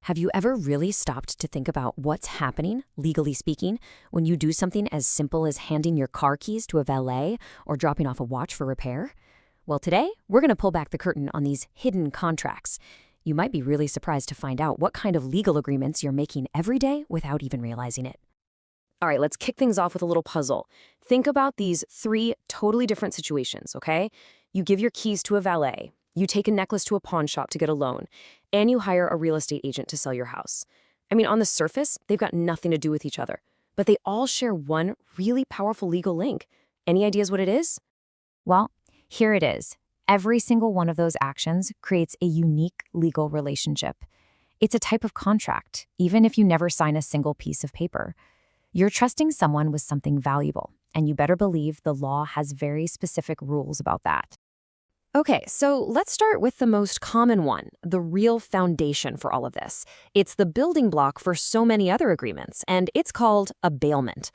Have you ever really stopped to think about what's happening, legally speaking, when you do something as simple as handing your car keys to a valet or dropping off a watch for repair? Well, today, we're going to pull back the curtain on these hidden contracts. You might be really surprised to find out what kind of legal agreements you're making every day without even realizing it. All right, let's kick things off with a little puzzle. Think about these three totally different situations, okay? You give your keys to a valet. You take a necklace to a pawn shop to get a loan, and you hire a real estate agent to sell your house. I mean, on the surface, they've got nothing to do with each other, but they all share one really powerful legal link. Any ideas what it is? Well, here it is. Every single one of those actions creates a unique legal relationship. It's a type of contract, even if you never sign a single piece of paper. You're trusting someone with something valuable, and you better believe the law has very specific rules about that. Okay, so let's start with the most common one, the real foundation for all of this. It's the building block for so many other agreements, and it's called a bailment.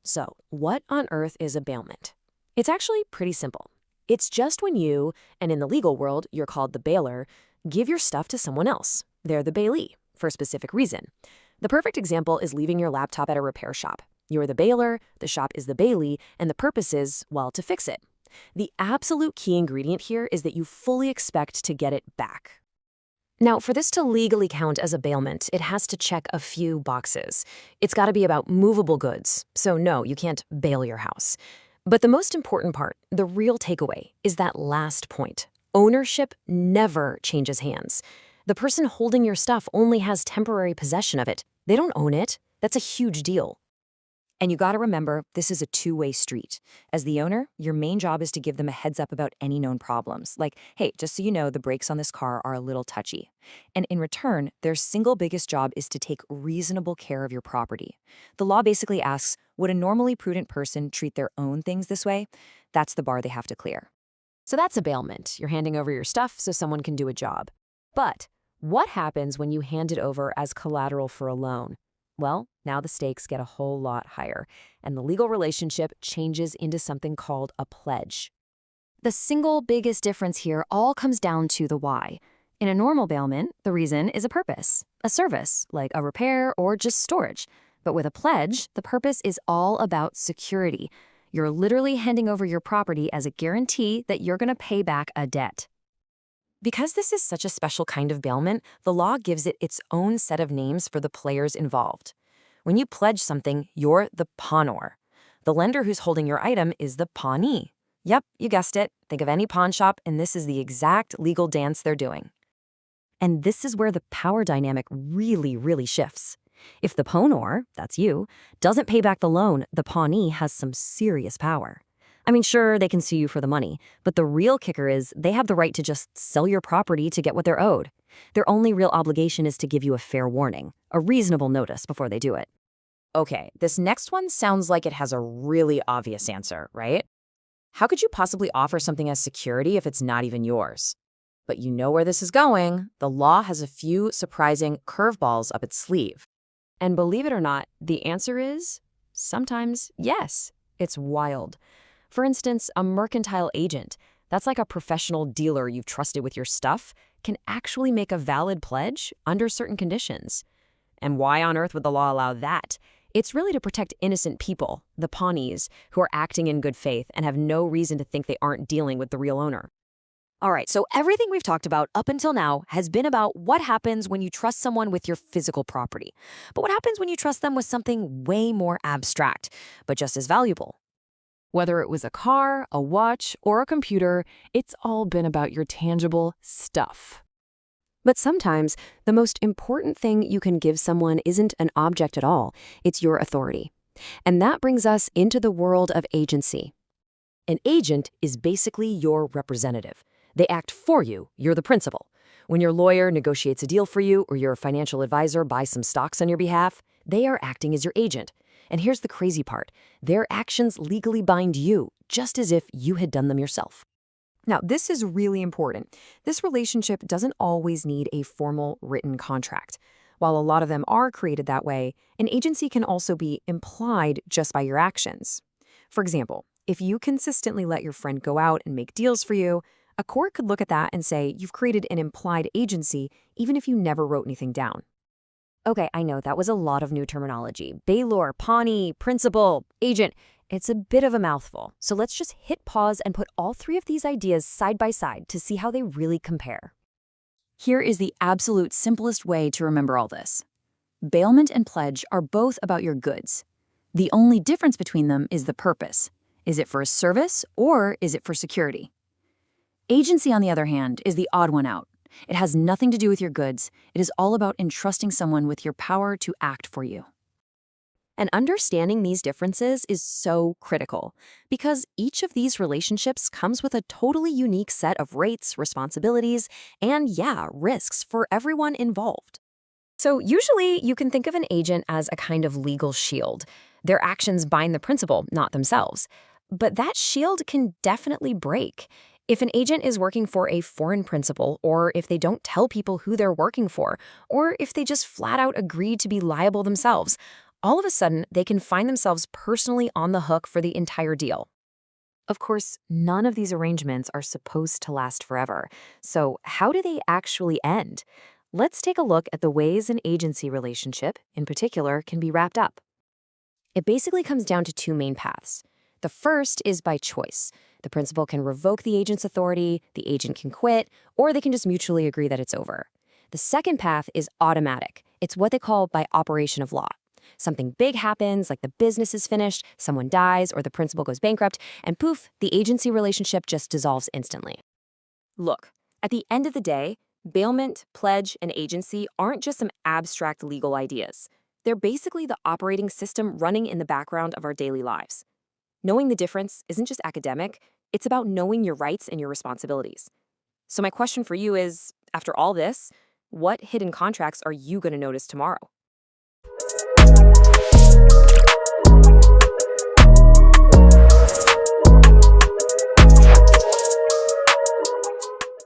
So, what on earth is a bailment? It's actually pretty simple. It's just when you, and in the legal world, you're called the bailer, give your stuff to someone else. They're the bailee, for a specific reason. The perfect example is leaving your laptop at a repair shop. You're the bailer, the shop is the bailee, and the purpose is, well, to fix it. The absolute key ingredient here is that you fully expect to get it back. Now, for this to legally count as a bailment, it has to check a few boxes. It's got to be about movable goods, so no, you can't bail your house. But the most important part, the real takeaway, is that last point. Ownership never changes hands. The person holding your stuff only has temporary possession of it. They don't own it. That's a huge deal. And you gotta remember, this is a two-way street. As the owner, your main job is to give them a heads up about any known problems. Like, hey, just so you know, the brakes on this car are a little touchy. And in return, their single biggest job is to take reasonable care of your property. The law basically asks, would a normally prudent person treat their own things this way? That's the bar they have to clear. So that's a bailment. You're handing over your stuff so someone can do a job. But what happens when you hand it over as collateral for a loan? Well, now the stakes get a whole lot higher, and the legal relationship changes into something called a pledge. The single biggest difference here all comes down to the why. In a normal bailment, the reason is a purpose, a service, like a repair or just storage. But with a pledge, the purpose is all about security. You're literally handing over your property as a guarantee that you're going to pay back a debt. Because this is such a special kind of bailment, the law gives it its own set of names for the players involved. When you pledge something, you're the pawnor. The lender who's holding your item is the pawnee. Yep, you guessed it. Think of any pawn shop, and this is the exact legal dance they're doing. And this is where the power dynamic really shifts. If the pawnor, that's you, doesn't pay back the loan, the pawnee has some serious power. I mean, sure, they can sue you for the money, but the real kicker is they have the right to just sell your property to get what they're owed. Their only real obligation is to give you a fair warning, a reasonable notice before they do it. Okay, this next one sounds like it has a really obvious answer, right? How could you possibly offer something as security if it's not even yours? But you know where this is going. The law has a few surprising curveballs up its sleeve. And believe it or not, the answer is sometimes yes. It's wild. For instance, a mercantile agent, that's like a professional dealer you've trusted with your stuff, can actually make a valid pledge under certain conditions. And why on earth would the law allow that? It's really to protect innocent people, the pawnees, who are acting in good faith and have no reason to think they aren't dealing with the real owner. All right, so everything we've talked about up until now has been about what happens when you trust someone with your physical property. But what happens when you trust them with something way more abstract, but just as valuable? Whether it was a car, a watch, or a computer, it's all been about your tangible stuff. But sometimes, the most important thing you can give someone isn't an object at all, it's your authority. And that brings us into the world of agency. An agent is basically your representative. They act for you, you're the principal. When your lawyer negotiates a deal for you or your financial advisor buys some stocks on your behalf, they are acting as your agent. And here's the crazy part. Their actions legally bind you, just as if you had done them yourself. Now, this is really important. This relationship doesn't always need a formal written contract. While a lot of them are created that way, an agency can also be implied just by your actions. For example, if you consistently let your friend go out and make deals for you, a court could look at that and say you've created an implied agency even if you never wrote anything down. Okay, I know that was a lot of new terminology. Bailor, Pawnee, principal, agent. It's a bit of a mouthful. So let's just hit pause and put all three of these ideas side by side to see how they really compare. Here is the absolute simplest way to remember all this. Bailment and pledge are both about your goods. The only difference between them is the purpose. Is it for a service or is it for security? Agency, on the other hand, is the odd one out. It has nothing to do with your goods. It is all about entrusting someone with your power to act for you. And understanding these differences is so critical because each of these relationships comes with a totally unique set of rates, responsibilities, and risks for everyone involved. So usually you can think of an agent as a kind of legal shield. Their actions bind the principal, not themselves. But that shield can definitely break. If an agent is working for a foreign principal, or if they don't tell people who they're working for, or if they just flat out agree to be liable themselves, all of a sudden they can find themselves personally on the hook for the entire deal. Of course, none of these arrangements are supposed to last forever. So how do they actually end? Let's take a look at the ways an agency relationship, in particular, can be wrapped up. It basically comes down to two main paths. The first is by choice. The principal can revoke the agent's authority, the agent can quit, or they can just mutually agree that it's over. The second path is automatic. It's what they call by operation of law. Something big happens, like the business is finished, someone dies, or the principal goes bankrupt, and poof, the agency relationship just dissolves instantly. Look, at the end of the day, bailment, pledge, and agency aren't just some abstract legal ideas. They're basically the operating system running in the background of our daily lives. Knowing the difference isn't just academic, it's about knowing your rights and your responsibilities. So my question for you is, after all this, what hidden contracts are you going to notice tomorrow?